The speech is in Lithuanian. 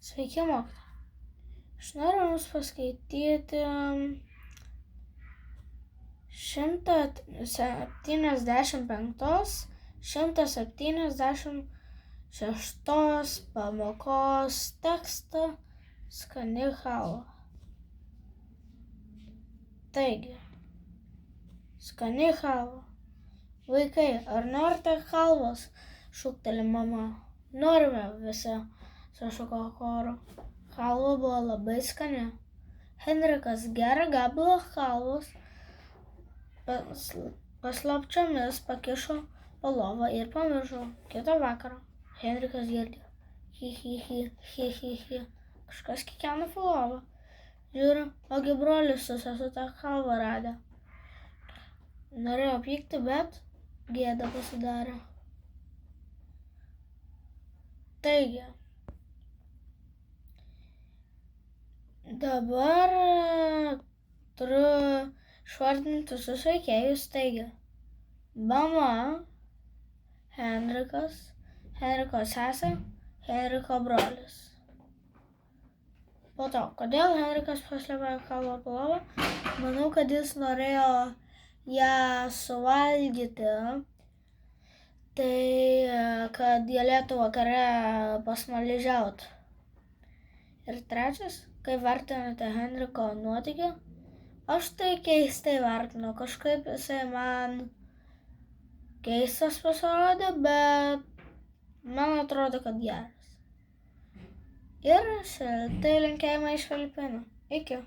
Sveiki, mokytoja. Aš noriu Jums paskaityti 176 pamokos tekstą Skani chalva. Taigi, skani chalva. Vaikai, ar norite chalvos? Šūkteli mama. Norime, visi sušuko choru. Chalva buvo labai skani. Henrikas gerą gabalą chalvos paslapčiomis pakišo po lova ir pamiršo. Kitą vakarą Henrikas girdėjo. Hi, hi, hi, hi, hi, hi. Kažkas kikena po lovą. Žiūri, ogi brolis su sesute chalvą radę. Norėjo pykti, bet gėda pasidarė. Taigi, dabar turiu išvardinti visus veikėjus. Taigi, mama, Henrikas, Henriko sesė, Henriko brolis. Po to, kodėl Henrikas paslėpė chalvą po lovą? Manau, kad jis norėjo ją suvalgyti, tai kad galėtų vakare pasmaližiauti. Ir trečias, kaip vertinate Henriko nuotykį? Aš tai keistai vertinu, kažkaip jisai man keistas pasirodė, bet man atrodo, kad geras. Ir šiltai linkėjimai iš Filipinų. Iki.